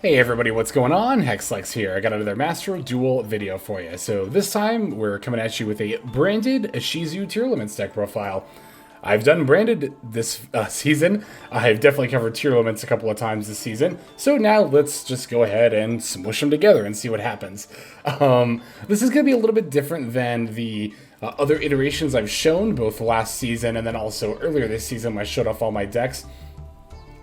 Hey everybody, what's going on? Hexlex here. I got another Master Duel video for you. So this time we're coming at you with a branded Agido Tearlaments deck profile. I've done branded this season. I've definitely covered Tearlaments a couple of times this season. So now let's just go ahead and smush them together and see what happens. This is going to be a little bit different than the other iterations I've shown, both last season and then also earlier this season when I showed off all my decks.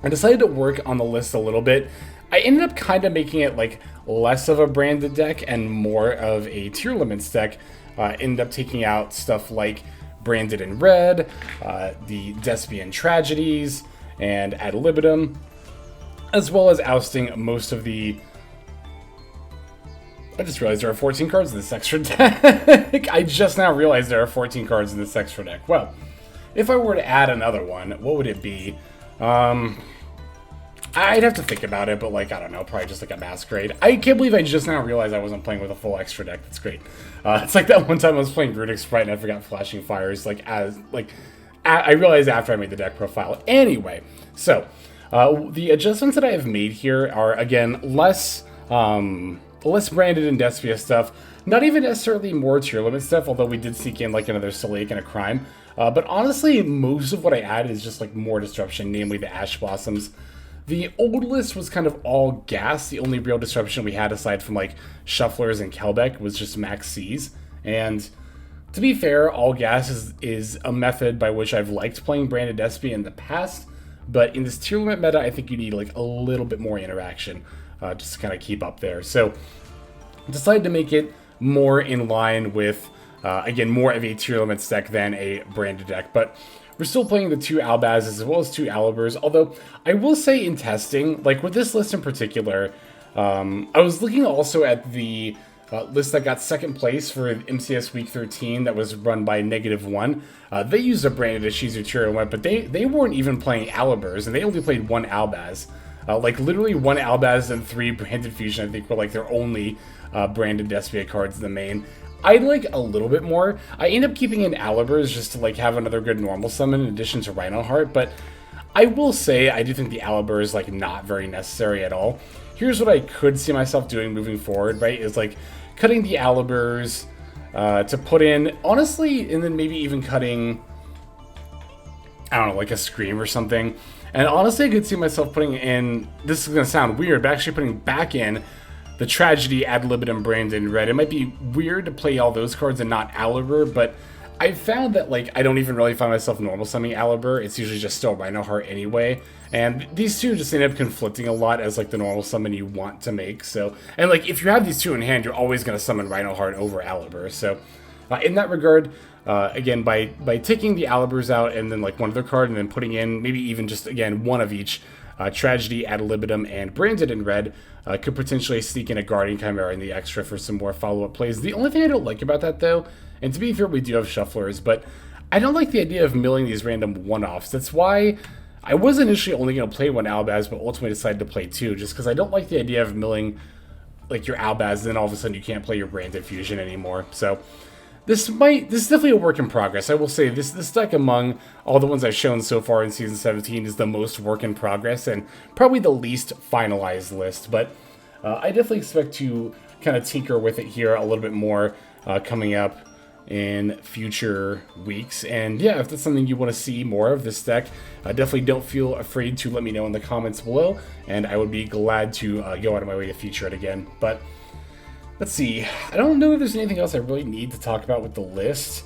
I decided to work on the list a little bit. I ended up kind of making it like less of a branded deck and more of a Tearlaments deck. Ended up taking out stuff like branded in red, the Despia Tragedies, and Ad Libitum, as well as ousting most of the... I just realized there are 14 cards in this extra deck. I just now realized there are 14 cards in this extra deck. Well, if I were to add another one, what would it be? I'd have to think about it, but like, I don't know, probably just like a Masquerade. I can't believe I just now realized I wasn't playing with a full extra deck. That's great. It's like that one time I was playing Runic Sprite and I forgot Flashing Fires, I realized after I made the deck profile. Anyway, so, the adjustments that I have made here are, again, less branded and Despia stuff. Not even necessarily more Tearlaments stuff, although we did sneak in like another Sulliek and a Cryme. But honestly, most of what I added is just like more disruption, namely the Ash Blossoms. The old list was kind of all gas. The only real disruption we had aside from like Shufflers and Kelbek was just Maxx. And to be fair, all gas is a method by which I've liked playing branded Despia in the past. But in this Tearlament meta, I think you need like a little bit more interaction just to kind of keep up there. So I decided to make it more in line with, again, more of a Tearlaments deck than a branded deck. But we're still playing the 2 Albazes as well as 2 Alubers, although I will say in testing, like with this list in particular, I was looking also at the list that got second place for MCS Week 13 that was run by -1. They used a branded Agido Tearlaments, but they weren't even playing Alubers, and they only played 1 Albaz. Like literally 1 Albaz and 3 branded Fusion, I think, were like their only branded Despia cards in the main. I'd like a little bit more. I end up keeping in Alubers just to like have another good normal summon in addition to Reinoheart, but I will say I do think the Aluber is like not very necessary at all. Here's what I could see myself doing moving forward, right, is like cutting the Alubers to put in, honestly, and then maybe even cutting, I don't know, like a Scream or something. And honestly, I could see myself putting in, this is going to sound weird, but actually putting back in the Tragedy, Ad Libitum, branded in red. It might be weird to play all those cards and not Aluber, but I found that like I don't even really find myself normal summoning Aluber. It's usually just still Reinoheart anyway. And these two just end up conflicting a lot as like the normal summon you want to make. So, and like if you have these two in hand, you're always going to summon Reinoheart over Aluber. So in that regard, again, by taking the Alubers out and then like one other card and then putting in maybe even just, again, one of each, Tragedy, Ad Libitum, and branded in red, could potentially sneak in a Guardian Chimera in the extra for some more follow-up plays. The only thing I don't like about that, though, and to be fair, we do have Shufflers, but I don't like the idea of milling these random one-offs. That's why I was initially only going to play 1 Albaz, but ultimately decided to play 2, just because I don't like the idea of milling like your Albaz, and then all of a sudden you can't play your branded Fusion anymore. So this is definitely a work in progress. I will say this deck among all the ones I've shown so far in Season 17 is the most work in progress and probably the least finalized list. But I definitely expect to kind of tinker with it here a little bit more coming up in future weeks. And yeah, if that's something you want to see more of this deck, definitely don't feel afraid to let me know in the comments below, and I would be glad to go out of my way to feature it again. But let's see. I don't know if there's anything else I really need to talk about with the list.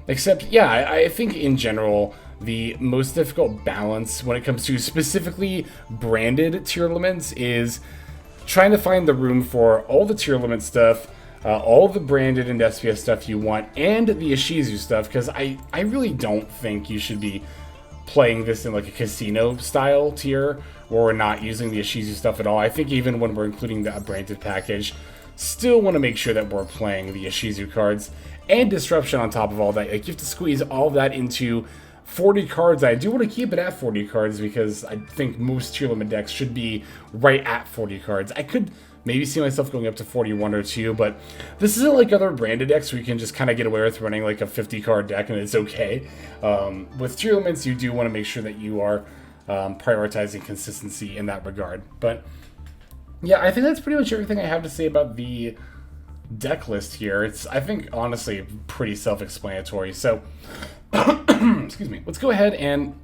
Except, yeah, I think in general, the most difficult balance when it comes to specifically branded Tearlaments is trying to find the room for all the Tearlament stuff, all the branded and Despia stuff you want, and the Agido stuff, because I really don't think you should be playing this in like a casino style tier or not using the Agido stuff at all. I think even when we're including the branded package, still want to make sure that we're playing the Agido cards and disruption on top of all that. Like you have to squeeze all that into 40 cards. I do want to keep it at 40 cards because I think most Tearlaments decks should be right at 40 cards. I could maybe see myself going up to 41 or 2, but this isn't like other branded decks where you can just kind of get away with running like a 50 card deck and it's okay. With Tearlaments, you do want to make sure that you are prioritizing consistency in that regard. But yeah, I think that's pretty much everything I have to say about the deck list here. It's, I think, honestly, pretty self-explanatory. So, excuse me. Let's go ahead and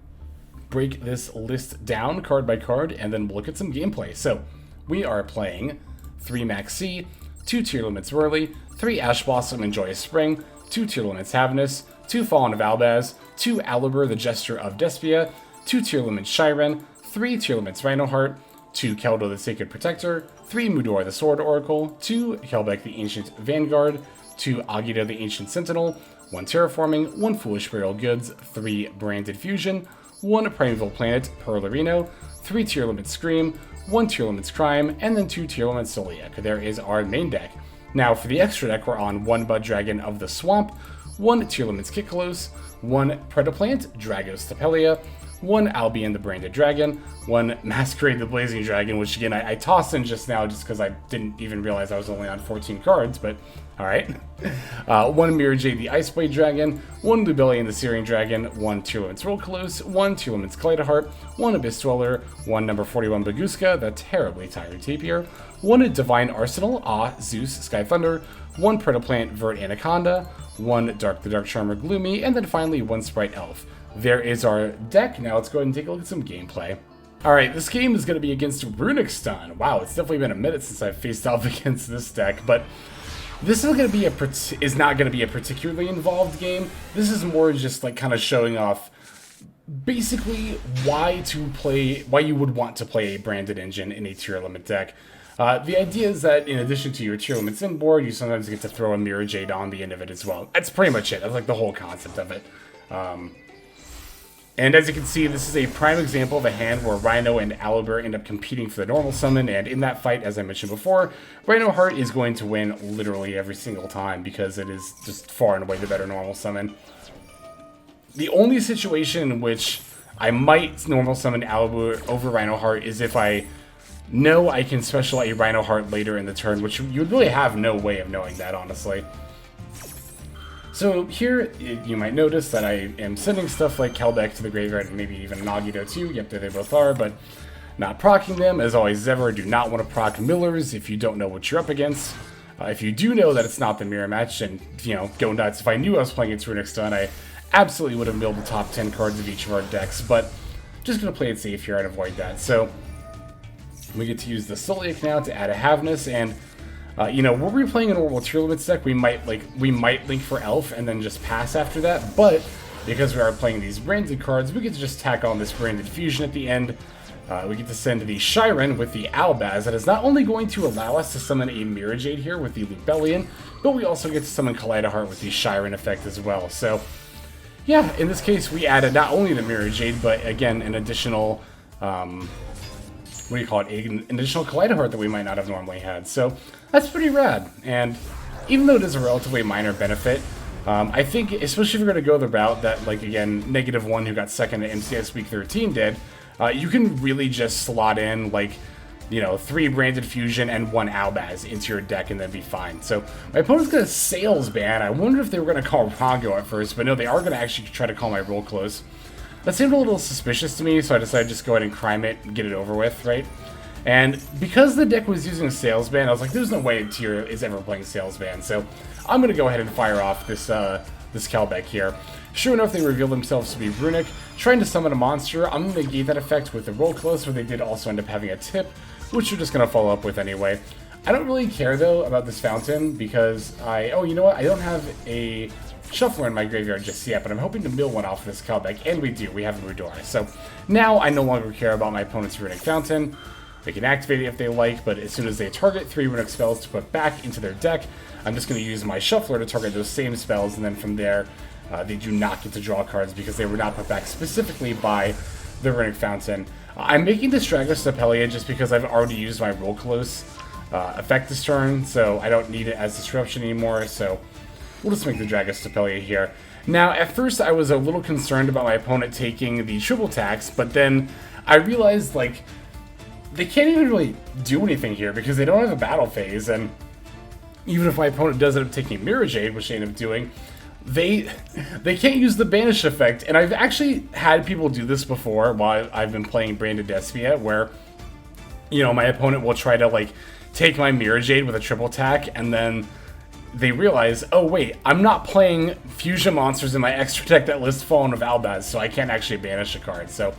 break this list down card by card, and then we'll look at some gameplay. So, we are playing 3 Maxx, 2 Tearlaments Merrli, 3 Ash Blossom and Joyous Spring, 2 Tearlaments Havnis, 2 Fallen of Albaz, 2 Aluber, the Jester of Despia, 2 Tearlaments Scheiren, 3 Tearlaments Reinoheart, 2 Keldo, the Sacred Protector, 3 Mudora, the Sword Oracle, 2 Kelbek, the Ancient Vanguard, 2 Agido, the Ancient Sentinel, 1 Terraforming, 1 Foolish Burial Goods, 3 Branded Fusion, 1 Primeval Planet, Perlerino, 3 Tearlaments Scream, 1 Tearlaments Cryme, and then 2 Tearlaments Sulliek. There is our main deck. Now, for the extra deck, we're on 1 Bud Dragon of the Swamp, 1 Tearlaments Kitkallos, 1 Predaplant Dragostapelia, 1 Albion the Branded Dragon, 1 Masquerade the Blazing Dragon, which again I tossed in just now just because I didn't even realize I was only on 14 cards, but alright. 1 Mirrorjade the Iceblade Dragon, 1 Lubellion the Searing Dragon, 1 Tearlaments Rulkallos, 1 Tearlaments Kaliedo-Heart, 1 Abyss Dweller, 1 number 41 Baguska, the terribly tired Tapir, 1 Divine Arsenal, AA-ZEUS Sky Thunder, 1 Predaplant Vert Anaconda, 1 Dark the Dark Charmer Gloomy, and then finally 1 Sprite Elf. There is our deck. Now let's go ahead and take a look at some gameplay. Alright, this game is going to be against Runic Stun. Wow, it's definitely been a minute since I've faced off against this deck, but this is going to be not going to be a particularly involved game. This is more just like kind of showing off basically why you would want to play a branded engine in a Tearlament deck. The idea is that in addition to your Tearlaments inboard, you sometimes get to throw a Mirrorjade on the end of it as well. That's pretty much it. That's like the whole concept of it. And as you can see, this is a prime example of a hand where Rhino and Aluber end up competing for the normal summon, and in that fight, as I mentioned before, Reinoheart is going to win literally every single time because it is just far and away the better normal summon. The only situation in which I might normal summon Aluber over Reinoheart is if I know I can special a Reinoheart later in the turn, which you really have no way of knowing that, honestly. So here, you might notice that I am sending stuff like Kelbek to the graveyard and maybe even an Agido too. Yep, there they both are, but not proccing them. As always, ever, do not want to proc Millers if you don't know what you're up against. If you do know that it's not the mirror match, and, you know, go nuts. If I knew I was playing against Runic Stun, I absolutely would have milled the top 10 cards of each of our decks, but just going to play it safe here and avoid that. So we get to use the Sulliek now to add a Havnis, and you know, were we playing a normal Tearlaments deck, we might link for Elf and then just pass after that, but because we are playing these branded cards, we get to just tack on this branded fusion at the end. We get to send the Scheiren with the Albaz. That is not only going to allow us to summon a Mirrorjade here with the Lubellion, but we also get to summon Kaliedo-Heart with the Scheiren effect as well. So yeah, in this case, we added not only the Mirrorjade, but again, an additional, an additional Kaliedo-Heart that we might not have normally had. So that's pretty rad. And even though it is a relatively minor benefit, I think, especially if you're going to go the route that, like, again, -1 who got second at MCS Week 13 did, you can really just slot in, like, you know, 3 Branded Fusion and 1 Albaz into your deck and then be fine. So my opponent's going to Sales Ban. I wonder if they were going to call Rongo at first, but no, they are going to actually try to call my Rulkallos. That seemed a little suspicious to me, so I decided to just go ahead and Cryme it and get it over with, right? And because the deck was using Sales Ban, I was like, there's no way Tier is ever playing Sales Ban, so I'm going to go ahead and fire off this this Kelbek here. Sure enough, they reveal themselves to be Runic, trying to summon a monster. I'm going to negate that effect with the Rulkallos, where they did also end up having a tip, which we're just going to follow up with anyway. I don't really care, though, about this fountain, because oh, you know what? I don't have a Shuffler in my graveyard just yet, but I'm hoping to mill one off this Kelbek, and we do. We have a Mudora. So now I no longer care about my opponent's Runic Fountain. They can activate it if they like, but as soon as they target 3 Runic spells to put back into their deck, I'm just going to use my Shuffler to target those same spells, and then from there, they do not get to draw cards because they were not put back specifically by the Runic Fountain. I'm making this Dragostapelia just because I've already used my Rulkallos effect this turn, so I don't need it as disruption anymore, so we'll just make the Dragostapelia here. Now, at first I was a little concerned about my opponent taking the triple tax, but then I realized, like, they can't even really do anything here because they don't have a battle phase, and even if my opponent does end up taking Mirrorjade, which they end up doing, they can't use the banish effect, and I've actually had people do this before while I've been playing Branded Despia, where, you know, my opponent will try to, like, take my Mirrorjade with a triple attack, and then they realize, oh wait, I'm not playing fusion monsters in my extra deck that lists Fallen of Albaz, so I can't actually banish a card. So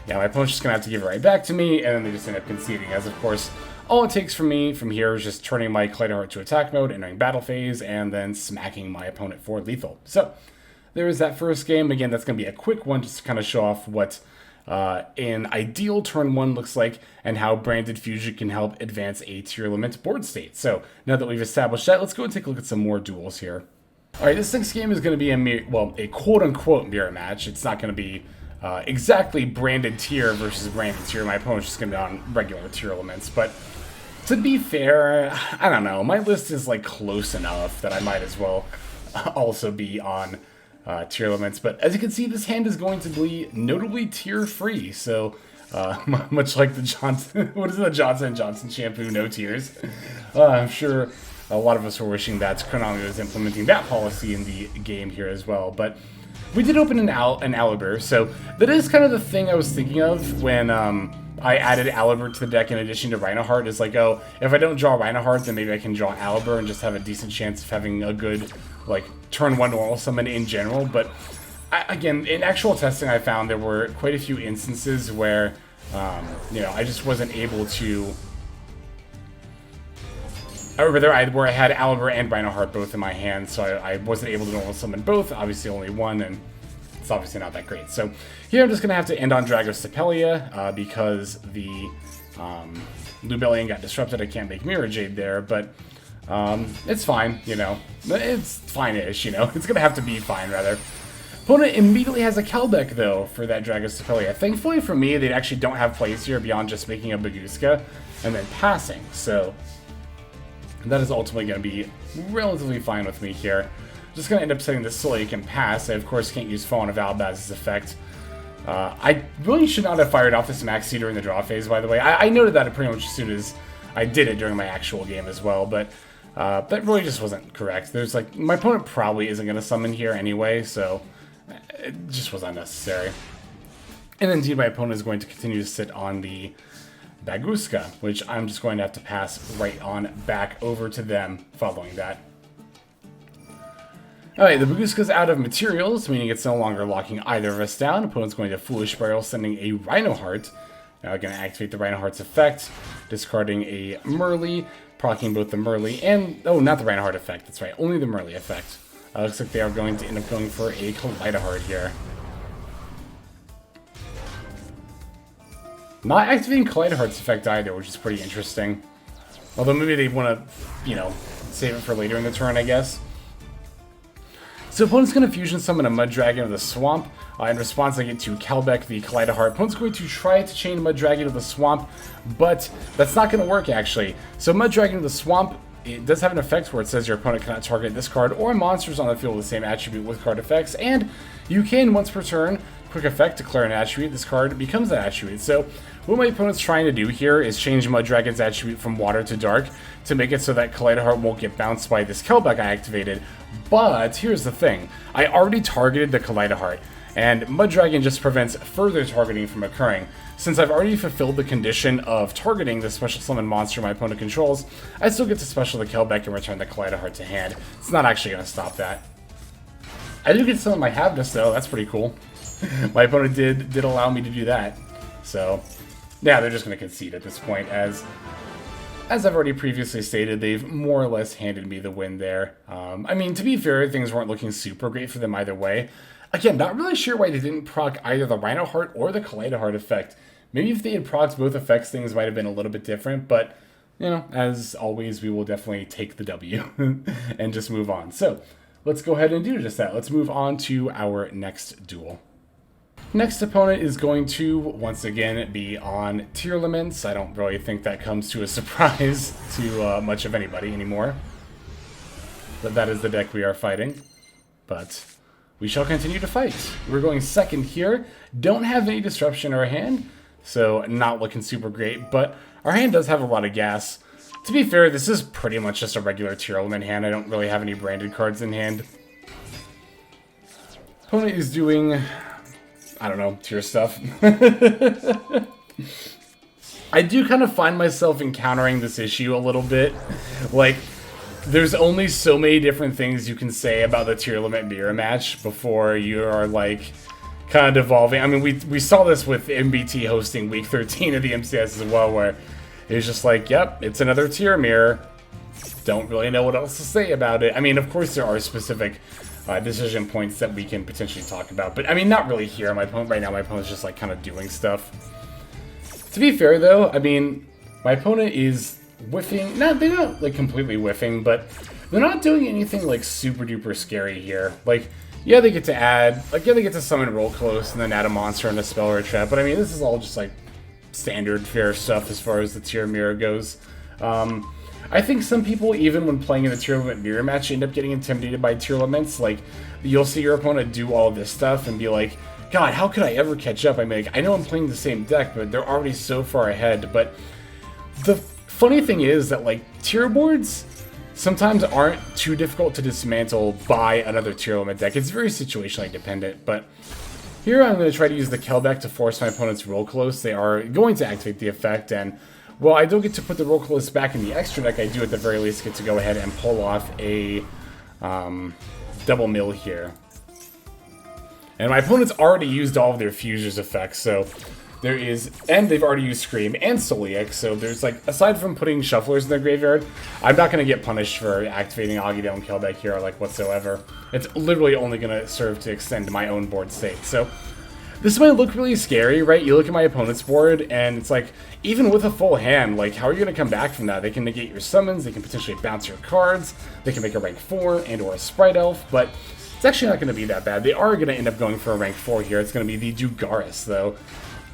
yeah, my opponent's just gonna have to give it right back to me, and then they just end up conceding, as of course all it takes from me from here is just turning my Kaliedo-Heart to attack mode, entering battle phase, and then smacking my opponent for lethal. So there is that first game. Again, that's gonna be a quick one just to kind of show off what an ideal turn 1 looks like, and how Branded Fusion can help advance a Tearlaments board state. So now that we've established that, let's go and take a look at some more duels here. Alright, this next game is going to be a quote-unquote mirror match. It's not going to be exactly Branded Tier versus Branded Tier. My opponent's just going to be on regular Tearlaments, but to be fair, I don't know. My list is like close enough that I might as well also be on Tearlaments, but as you can see, this hand is going to be notably tier-free, so much like the Johnson, what is it, the Johnson & Johnson shampoo, no tears. I'm sure a lot of us were wishing that Konami was implementing that policy in the game here as well, but we did open an Aluber, so that is kind of the thing I was thinking of when I added Aluber to the deck in addition to Reinoheart, is like, oh, if I don't draw Reinoheart, then maybe I can draw Aluber and just have a decent chance of having a good, like, turn 1 normal summon in general. But again, in actual testing, I found there were quite a few instances where, you know, I just wasn't able to, or where I had Aluber and Reinoheart both in my hand, so I wasn't able to normal summon both, obviously only one, and it's obviously not that great. So here I'm just going to have to end on Dragostapelia because the Lubellion got disrupted. I can't make Mirrorjade there, but it's fine, you know. It's fine-ish, you know. It's going to have to be fine, rather. Opponent immediately has a Kelbek, though, for that Dragostapelia. Thankfully for me, they actually don't have plays here beyond just making a Baguska and then passing, so that is ultimately going to be relatively fine with me here. Just going to end up setting the Sulliek and pass. I, of course, can't use Fallen of Albaz's effect. I really should not have fired off this Maxx during the draw phase, by the way. I noted that pretty much as soon as I did it during my actual game as well, but that really just wasn't correct. There's like, my opponent probably isn't going to summon here anyway, so it just was unnecessary. And indeed, my opponent is going to continue to sit on the Baguska, which I'm just going to have to pass right on back over to them following that. Alright, the Baguska's out of materials, meaning it's no longer locking either of us down. Opponent's going to Foolish Barrel, sending a Reinoheart. Now I'm going to activate the Reinoheart's effect, discarding a Merrli, proccing both the Merrli and... oh, not the Reinoheart effect, that's right, only the Merrli effect. Looks like they are going to end up going for a Kaliedo-Heart here. Not activating Kaliedo-Heart's effect either, which is pretty interesting. Although maybe they want to, you know, save it for later in the turn, I guess. So opponent's going to fusion summon a Mudragon of the Swamp. In response, I get to Kelbek the Kaliedo-Heart. Opponent's going to try to chain Mudragon of the Swamp, but that's not going to work, actually. So Mudragon of the Swamp, it does have an effect where it says your opponent cannot target this card or monsters on the field with the same attribute with card effects, and you can, once per turn, quick effect, declare an attribute. This card becomes that attribute. So what my opponent's trying to do here is change Mudragon's attribute from water to dark to make it so that Kaliedo-Heart won't get bounced by this Kelbek I activated. But here's the thing. I already targeted the Kaliedo-Heart, and Mudragon just prevents further targeting from occurring. Since I've already fulfilled the condition of targeting the special summon monster my opponent controls, I still get to special the Kelbek and return the Kaliedo-Heart to hand. It's not actually going to stop that. I do get to summon my Havnis, though. That's pretty cool. My opponent did allow me to do that. So, yeah, they're just going to concede at this point. As I've already previously stated, they've more or less handed me the win there. I mean, to be fair, things weren't looking super great for them either way. Again, not really sure why they didn't proc either the Reinoheart or the Kaliedo-Heart effect. Maybe if they had procced both effects, things might have been a little bit different, but, you know, as always, we will definitely take the W and just move on. So, let's go ahead and do just that. Let's move on to our next duel. Next opponent is going to, once again, be on Tearlaments. I don't really think that comes to a surprise to much of anybody anymore. But that is the deck we are fighting. But we shall continue to fight. We're going second here. Don't have any disruption in our hand, so not looking super great. But our hand does have a lot of gas. To be fair, this is pretty much just a regular Tearlament hand. I don't really have any branded cards in hand. Opponent is doing, I don't know, tier stuff. I do kind of find myself encountering this issue a little bit. Like, there's only so many different things you can say about the Tearlaments mirror match before you are, like, kind of devolving. I mean, we saw this with MBT hosting week 13 of the MCS as well, where it was just like, yep, it's another tier mirror. Don't really know what else to say about it. I mean, of course there are specific decision points that we can potentially talk about, but I mean, not really here. My opponent right now, my opponent's just like kind of doing stuff. To be fair though, I mean, my opponent is whiffing. They're not like completely whiffing, but they're not doing anything like super duper scary here. Like, yeah, they get to add, like, yeah, they get to summon Rulkallos and then add a monster and a spell or a trap, but I mean, this is all just like standard fair stuff as far as the tier mirror goes. I think some people, even when playing in the Tearlaments mirror match, end up getting intimidated by Tearlaments. Like, you'll see your opponent do all this stuff and be like, God, how could I ever catch up? I mean, like, I know I'm playing the same deck, but they're already so far ahead. But the funny thing is that, like, tier boards sometimes aren't too difficult to dismantle by another Tearlaments deck. It's very situationally dependent, but here I'm going to try to use the Kelbek to force my opponent's Rulkallos. They are going to activate the effect, and well, I don't get to put the Rulkallos back in the extra deck. I do at the very least get to go ahead and pull off a double mill here. And my opponent's already used all of their Fuser's effects, so there is, and they've already used Scream and Sulliek, so there's like, aside from putting Shufflers in their graveyard, I'm not going to get punished for activating Agido and Kelbek here, like, whatsoever. It's literally only going to serve to extend my own board state, so this might look really scary, right? You look at my opponent's board, and it's like, even with a full hand, like, how are you going to come back from that? They can negate your summons, they can potentially bounce your cards, they can make a rank 4 and or a Sprite Elf, but it's actually not going to be that bad. They are going to end up going for a rank 4 here. It's going to be the Dugaris, though.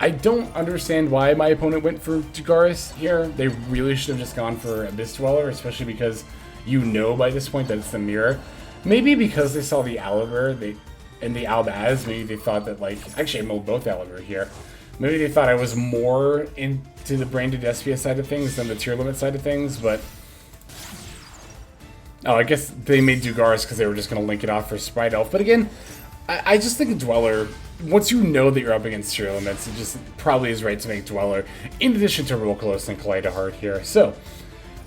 I don't understand why my opponent went for Dugaris here. They really should have just gone for Abyss Dweller, especially because you know by this point that it's the mirror. Maybe because they saw the Aluber, and the Albaz, maybe they thought that, like, actually I milled both Aluber here. Maybe they thought I was more into the branded Despia side of things than the Tearlaments side of things, but oh, I guess they made Dugaris because they were just going to link it off for Sprite Elf. But again, I just think a Dweller, once you know that you're up against Tearlaments, it just probably is right to make Dweller, in addition to Rulkallos and Kaliedo-Heart here. So,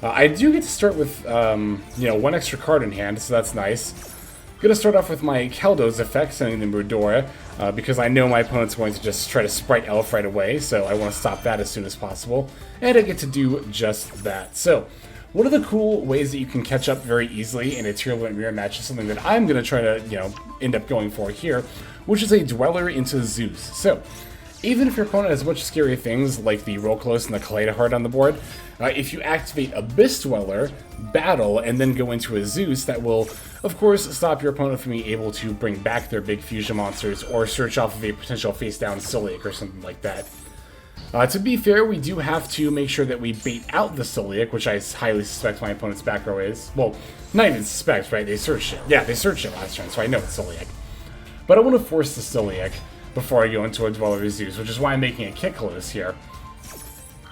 I do get to start with, you know, one extra card in hand, so that's nice. Gonna start off with my Keldo's effect, sending the Mudora, because I know my opponent's going to just try to Sprite Elf right away, so I want to stop that as soon as possible, and I get to do just that. So, one of the cool ways that you can catch up very easily in a Tearlaments mirror match is something that I'm gonna try to, you know, end up going for here, which is a Dweller into Zeus. So, even if your opponent has a bunch of scary things like the Rulkallos and the Kaliedo-Heart on the board, if you activate Abyss Dweller, battle, and then go into a Zeus, that will, of course, stop your opponent from being able to bring back their big fusion monsters or search off of a potential face-down Sulliek or something like that. To be fair, we do have to make sure that we bait out the Sulliek, which I highly suspect my opponent's back row is. Well, not even suspect, right? They searched it. Yeah, they searched it last turn, so I know it's Sulliek. But I want to force the Sulliek before I go into a Dweller Zeus, which is why I'm making a Kitkallos here.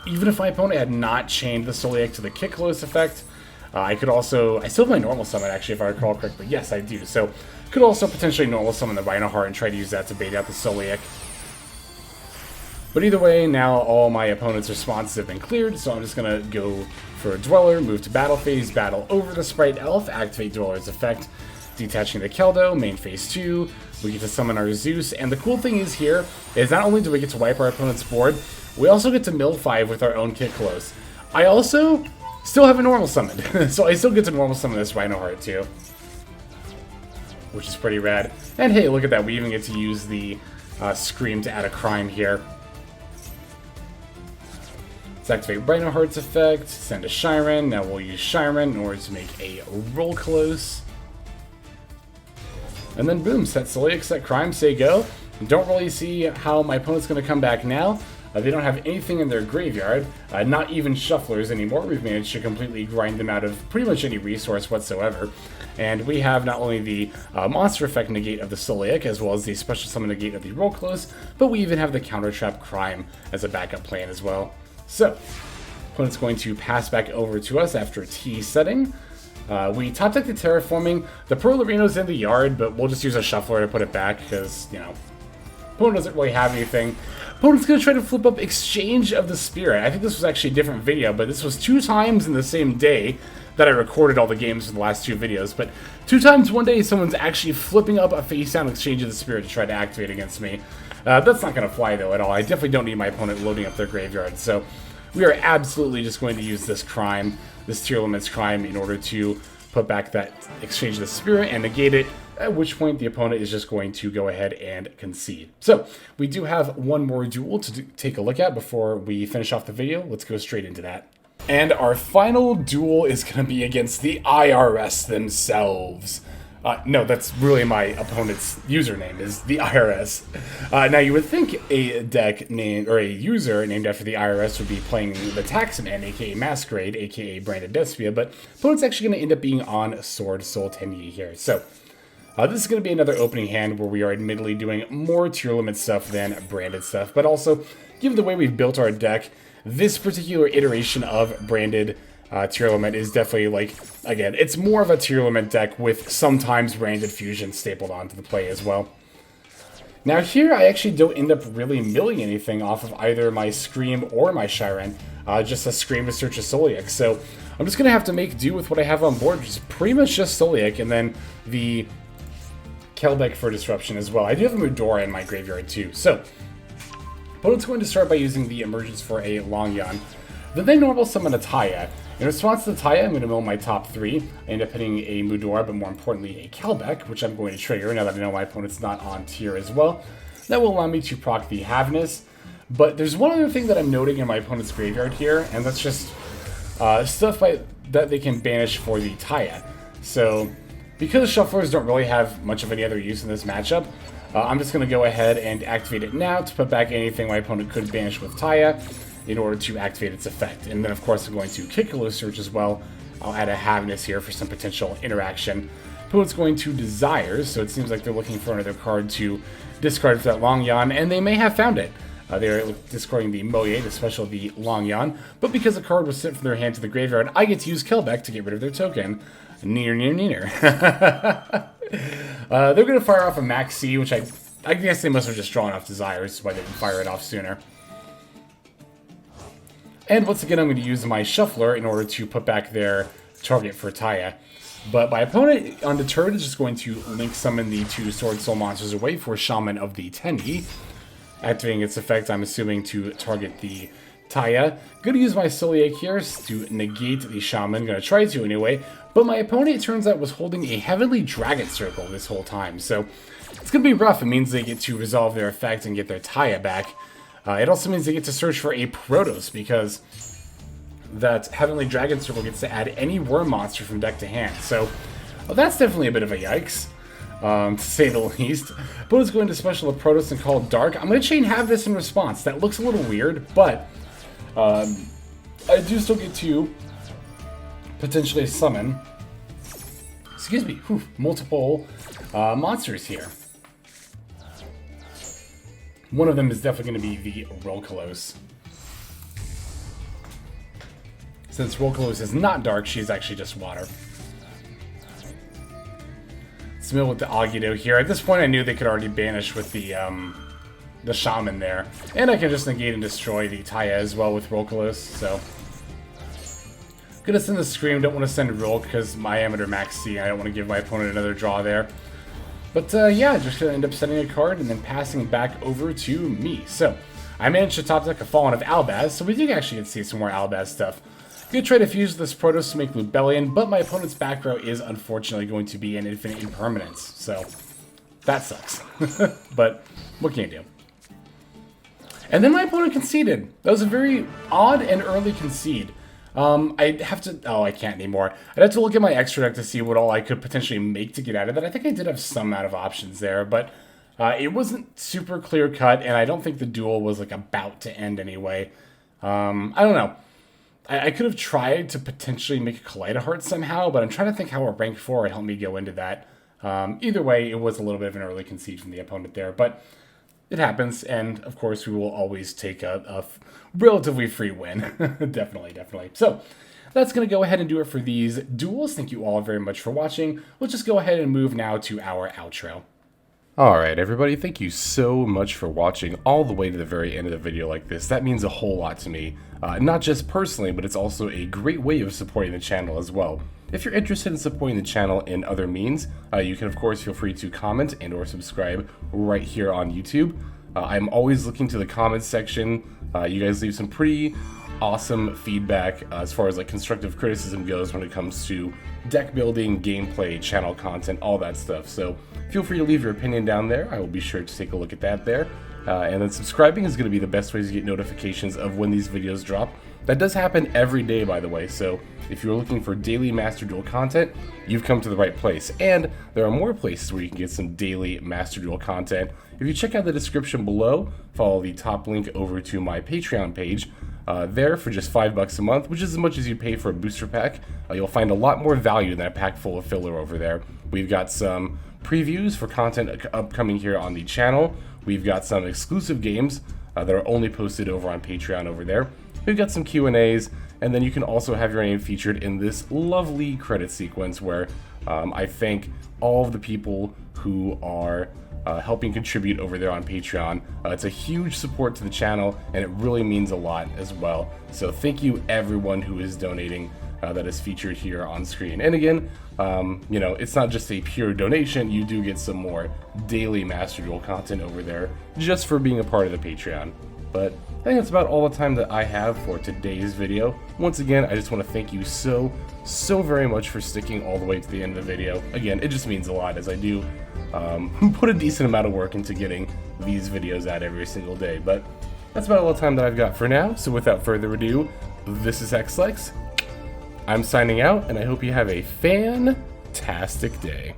Even if my opponent had not chained the Sulliek to the Kitkallos effect, I could also, I still have my normal summon actually, if I recall correctly. Yes, I do. So, could also potentially normal summon the Reinoheart and try to use that to bait out the Sulliek. But either way, now all my opponent's responses have been cleared, so I'm just going to go for a Dweller, move to battle phase, battle over the Sprite Elf, activate Dweller's effect, detaching the Keldo, main phase 2, we get to summon our Zeus, and the cool thing is here, is not only do we get to wipe our opponent's board, we also get to mill 5 with our own Kitkallos. I also still have a normal summon, so I still get to normal summon this Reinoheart too, which is pretty rad. And hey, look at that, we even get to use the Scream to add a Cryme here. Let's activate Reinoheart's effect, send a Scheiren. Now we'll use Scheiren in order to make a Rulkallos. And then boom, set Sulliek, set Cryme, say go. Don't really see how my opponent's going to come back now. They don't have anything in their graveyard, not even Shufflers anymore. We've managed to completely grind them out of pretty much any resource whatsoever. And we have not only the monster effect negate of the Sulliek, as well as the special summon negate of the Rulkallos, but we even have the counter trap Cryme as a backup plan as well. So, opponent's going to pass back over to us after T setting. We top deck the Terraforming. The Perlerino's in the yard, but we'll just use a Shuffler to put it back because, you know, opponent doesn't really have anything. Opponent's going to try to flip up Exchange of the Spirit. I think this was actually a different video, but this was 2 times in the same day that I recorded all the games for the last 2 videos. But 2 times one day, someone's actually flipping up a face-down Exchange of the Spirit to try to activate against me. That's not going to fly, though, at all. I definitely don't need my opponent loading up their graveyard. So we are absolutely just going to use this Cryme, this Tearlaments Cryme, in order to put back that Exchange of the Spirit and negate it, at which point the opponent is just going to go ahead and concede. So we do have one more duel to take a look at before we finish off the video. Let's go straight into that. And our final duel is going to be against the IRS themselves. No, that's really my opponent's username, is the IRS. Now, you would think a deck named, or a user named after the IRS would be playing the Taxman, aka Masquerade, aka Branded Despia, but opponent's actually going to end up being on Sword Soul Tenyi here. So, this is going to be another opening hand where we are admittedly doing more Tearlaments stuff than Branded stuff, but also, given the way we've built our deck, this particular iteration of Branded Tearlament is definitely, like, again, it's more of a Tearlament deck with sometimes Branded Fusion stapled onto the play as well. Now here, I actually don't end up really milling anything off of either my Scream or my Scheiren, just a Scream to search a Sulliek. So I'm just going to have to make do with what I have on board, which is pretty much just Sulliek, and then the Kelbek for Disruption as well. I do have a Mudora in my graveyard too. So opponent's going to start by using the Emergence for a Longyan. Then they normal summon a Taya. In response to the Taya, I'm going to mill my top 3. I end up hitting a Mudora, but more importantly a Kelbek, which I'm going to trigger now that I know my opponent's not on tier as well. That will allow me to proc the Havnis. But there's one other thing that I'm noting in my opponent's graveyard here, and that's just stuff that they can banish for the Taya. So, because Shufflers don't really have much of any other use in this matchup, I'm just going to go ahead and activate it now to put back anything my opponent could banish with Taya in order to activate its effect. And then, of course, I'm going to Kitkallos search as well. I'll add a Havnis here for some potential interaction. Opponent's going to Desires, so it seems like they're looking for another card to discard for that Longyan, and they may have found it. They're discarding the Moye, the special the Longyan, but because a card was sent from their hand to the graveyard, I get to use Kelbek to get rid of their token. Neener. They're going to fire off a Maxx, which I guess they must have just drawn off Desires, why they didn't fire it off sooner. And once again, I'm going to use my Shuffler in order to put back their target for Taya. But my opponent, undeterred, is just going to link summon the 2 Sword Soul monsters away for Shaman of the Tenyi. Activating its effect, I'm assuming, to target the Taya. Going to use my Sulliek here to negate the Shaman. Going to try to anyway. But my opponent, it turns out, was holding a Heavenly Dragon Circle this whole time. So it's going to be rough. It means they get to resolve their effect and get their Taya back. It also means they get to search for a Protos, because that Heavenly Dragon Circle gets to add any worm monster from deck to hand. So, well, that's definitely a bit of a yikes, to say the least. Opponent's going to special a Protos and call Dark. I'm going to chain Havnis in response. That looks a little weird, but I do still get to potentially summon, multiple monsters here. One of them is definitely going to be the Rulkallos. Since Rulkallos is not dark, she's actually just water. Let's mill with the Agido here. At this point, I knew they could already banish with the Shaman there. And I can just negate and destroy the Taya as well with Rulkallos, so. Gonna send the Scream, don't want to send Rulk because my Amateur Maxx, I don't want to give my opponent another draw there. But yeah, just gonna end up sending a card and then passing back over to me. So, I managed to top deck a Fallen of Albaz, so we do actually get to see some more Albaz stuff. Gonna try to fuse this Protos to make Lubellion, but my opponent's back row is unfortunately going to be an Infinite Impermanence, so that sucks. But what can you do? And then my opponent conceded. That was a very odd and early concede. I'd have to... Oh, I can't anymore. I'd have to look at my extra deck to see what all I could potentially make to get out of that. I think I did have some amount of options there, but it wasn't super clear-cut, and I don't think the duel was, like, about to end anyway. I don't know. I could have tried to potentially make a Kaliedo-Heart somehow, but I'm trying to think how a rank 4 would help me go into that. Either way, it was a little bit of an early concede from the opponent there, but it happens, and of course we will always take a relatively free win. Definitely. So, that's going to go ahead and do it for these duels. Thank you all very much for watching. Let's just go ahead and move now to our outro. Alright everybody, thank you so much for watching all the way to the very end of the video like this. That means a whole lot to me. Not just personally, but it's also a great way of supporting the channel as well. If you're interested in supporting the channel in other means, you can of course feel free to comment and or subscribe right here on YouTube. I'm always looking to the comments section. You guys leave some pretty awesome feedback as far as like constructive criticism goes when it comes to deck building, gameplay, channel content, all that stuff. So feel free to leave your opinion down there. I will be sure to take a look at that there. And then subscribing is going to be the best way to get notifications of when these videos drop. That does happen every day, by the way, so if you're looking for daily Master Duel content, you've come to the right place. And there are more places where you can get some daily Master Duel content. If you check out the description below, follow the top link over to my Patreon page. There for just $5 a month, which is as much as you pay for a booster pack. You'll find a lot more value than a pack full of filler over there. We've got some previews for content upcoming here on the channel. We've got some exclusive games that are only posted over on Patreon over there. We've got some Q&As, and then you can also have your name featured in this lovely credit sequence where I thank all of the people who are helping contribute over there on Patreon. It's a huge support to the channel, and it really means a lot as well. So thank you everyone who is donating that is featured here on screen. And again, you know, it's not just a pure donation. You do get some more daily Master Duel content over there just for being a part of the Patreon. But I think that's about all the time that I have for today's video. Once again, I just want to thank you so very much for sticking all the way to the end of the video. Again, it just means a lot as I do put a decent amount of work into getting these videos out every single day. But that's about all the time that I've got for now. So without further ado, this is Xlex. I'm signing out, and I hope you have a fantastic day.